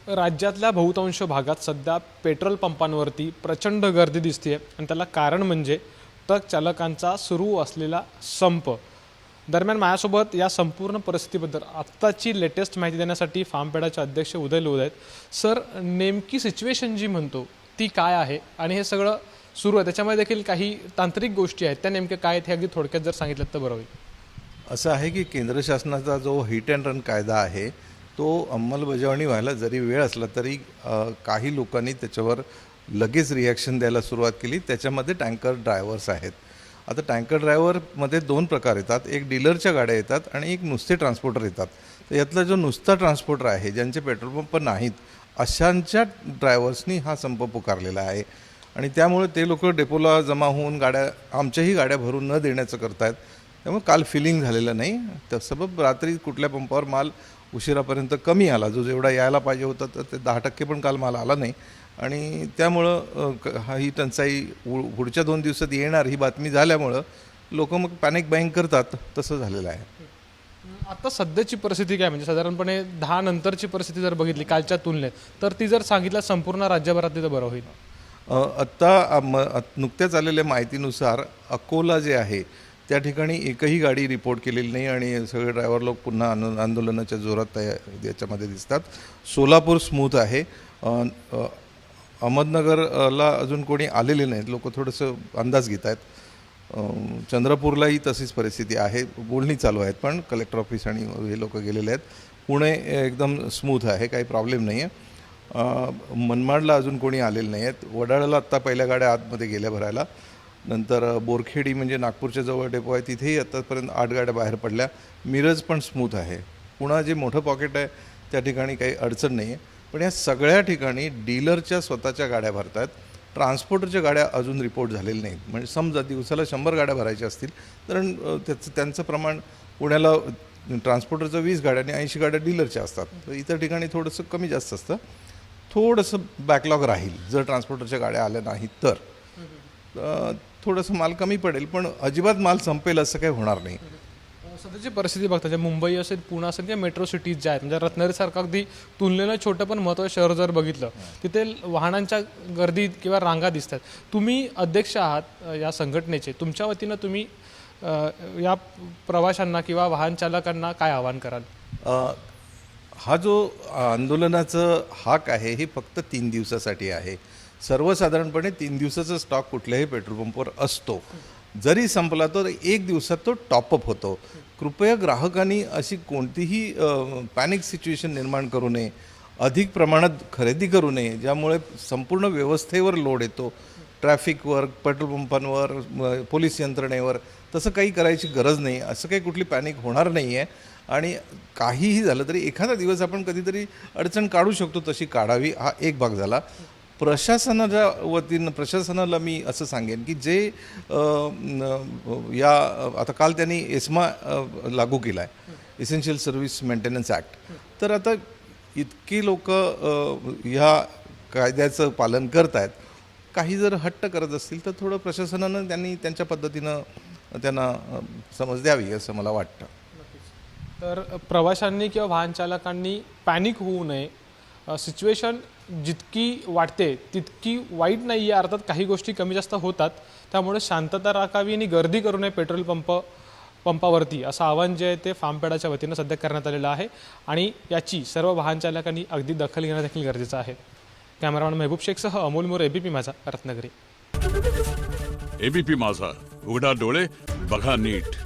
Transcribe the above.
राज्यातल्या बहुतांश भागात सध्या पेट्रोल पंपांवरती प्रचंड गर्दी दिसते आणि त्याला कारण म्हणजे ट्रक चालकांचा सुरू असलेला संप। दरम्यान माझ्यासोबत या संपूर्ण परिस्थितीबद्दल आत्ताची लेटेस्ट माहिती देण्यासाठी फार्मपेडाचे अध्यक्ष उदय लोध आहेत। सर, नेमकी सिच्युएशन जी म्हणतो ती काय आहे आणि हे सगळं सुरू आहे त्याच्यामध्ये देखील काही तांत्रिक गोष्टी आहेत, त्या नेमक्या काय आहेत हे अगदी थोडक्यात जर सांगितलं तर बरं होईल। असं आहे की केंद्र शासनाचा जो हिट अँड रन कायदा आहे तो अंमलबजावणी व्हायला जरी वेळ असला तरी काही लोकांनी त्याच्यावर लगेच रिॲक्शन द्यायला सुरुवात केली। त्याच्यामध्ये टँकर ड्रायव्हर्स आहेत। आता टँकर ड्रायव्हरमध्ये दोन प्रकार येतात, एक डीलरच्या गाड्या येतात आणि एक नुसते ट्रान्सपोर्टर येतात। तर यातला जो नुसता ट्रान्सपोर्टर आहे, ज्यांचे पेट्रोल पंप नाहीत, अशांच्या ड्रायव्हर्सनी हा संप पुकारलेला आहे आणि त्यामुळे ते लोक डेपोला जमा होऊन आमच्याही गाड्या भरून न देण्याचं करतायत। त्यामुळे काल फिलिंग झालेलं नाही, त्या सबब रात्री कुठल्या पंपावर माल उशिरापर्यंत कमी आला, जो जेवढा यायला पाहिजे होता तर ते 10% पण काल माल आला नाही आणि त्यामुळं ही टंचाई पुढच्या 2 दिवसात येणार ही बातमी झाल्यामुळं लोक मग पॅनिक बाईंग करतात, तसं झालेलं आहे। आता सध्याची परिस्थिती काय, म्हणजे साधारणपणे 10 नंतरची परिस्थिती जर बघितली कालच्या तुलनेत तर ती जर सांगितलं संपूर्ण राज्यभरातली तर बरं होईल। आत्ता नुकत्याच आलेल्या माहितीनुसार अकोला जे आहे त्या ठिकाणी एकही गाडी रिपोर्ट केलेली नाही आणि सगळे ड्रायव्हर लोक पुन्हा आंदोलनाच्या जोरात याच्यामध्ये दिसतात। सोलापूर स्मूथ आहे। अहमदनगरला अजून कोणी आलेले नाहीत, लोक थोडंसं अंदाज घेत आहेत। चंद्रपूरलाही तशीच परिस्थिती आहे, बोलणी चालू आहेत, पण कलेक्टर ऑफिस आणि हे लोक गेलेले आहेत। पुणे एकदम स्मूथ आहे, काही प्रॉब्लेम नाही आहे। मनमाडला अजून कोणी आलेलं नाही आहेत। वडाळ्याला आत्ता पहिल्या गाड्या आतमध्ये गेल्या भरायला, नंतर बोरखेडी म्हणजे नागपूरच्या जवळ डेपो आहे तिथेही आतापर्यंत 8 गाड्या बाहेर पडल्या। मिरज पण स्मूथ आहे। पुणा जे मोठं पॉकेट आहे त्या ठिकाणी काही अडचण नाही आहे, पण या सगळ्या ठिकाणी डीलरच्या स्वतःच्या गाड्या भरतात, ट्रान्सपोर्टरच्या गाड्या अजून रिपोर्ट झालेल्या नाहीत। म्हणजे समजा दिवसाला 100 गाड्या भरायच्या असतील तर त्यांचं प्रमाण पुण्याला ट्रान्सपोर्टरचं 20 गाड्या आणि 80 गाड्या डीलरच्या असतात, तर इतर ठिकाणी थोडंसं कमी जास्त असतं। थोडंसं बॅकलॉग राहील जर ट्रान्सपोर्टरच्या गाड्या आल्या नाहीत तर थोडंसं माल कमी पडेल, पण अजिबात माल संपेल असं काही होणार नाही। सध्याची परिस्थिती बघता जे मुंबई असेल, पुणे असेल किंवा मेट्रो सिटीज ज्या आहेत, म्हणजे रत्नागिरीसारखं अगदी तुलनेनं छोटं पण महत्त्वाचं शहर जर बघितलं तिथे वाहनांच्या गर्दी किंवा रांगा दिसतात। तुम्ही अध्यक्ष आहात या संघटनेचे, तुमच्या वतीनं तुम्ही या प्रवाशांना किंवा वाहन चालकांना काय आवाहन कराल? हा जो आंदोलनाचं हाक आहे हे फक्त 3 दिवसासाठी आहे। सर्वसाधारणपणे 3 दिवसाचा स्टॉक कुठल्याही पेट्रोल पंपवर असतो, जरी संपला तर 1 दिवसात तो टॉपअप होतो। कृपया ग्राहकांनी अशी कोणतीही पॅनिक सिच्युएशन निर्माण करू नये, अधिक प्रमाणात खरेदी करू नये, ज्यामुळे संपूर्ण व्यवस्थेवर लोड येतो, ट्रॅफिकवर, पेट्रोल पंपांवर, पोलीस यंत्रणेवर। तसं काही करायची गरज नाही, असं काही कुठली पॅनिक होणार नाही आहे आणि काहीही झालं तरी एखादा दिवस आपण कधीतरी अडचण काढू शकतो, तशी काढावी, हा एक भाग झाला। प्रशासनाच्या वतीनं प्रशासनाला मी असं सांगेन की जे आता काल त्यांनी एस्मा लागू केला आहे, एसेन्शियल सर्व्हिस मेंटेनन्स ॲक्ट, तर आता इतकी लोक ह्या कायद्याचं पालन करत आहेत। काही जर हट्ट करत असतील तर थोडं प्रशासनानं त्यांनी त्यांच्या पद्धतीनं त्यांना समज द्यावी असं मला वाटतं। तर प्रवाशांनी किंवा वाहन चालकांनी पॅनिक होऊ नये, सिच्युएशन जितकी वाटते तितकी वाईट नाही आहे, अर्थात काही गोष्टी कमी जास्त होतात, त्यामुळे शांतता राखावी आणि गर्दी करू नये पेट्रोल पंपावरती, असं आवाहन जे आहे ते फार्मपेडाच्या वतीनं सध्या करण्यात आलेलं आहे आणि याची सर्व वाहन चालकांनी अगदी दखल घेणं देखील गरजेचं आहे। कॅमेरामॅन महबूब शेखसह अमोल मोरे, एबीपी माझा, रत्नागिरी। एबीपी माझा, उघडा डोळे बघा नीट।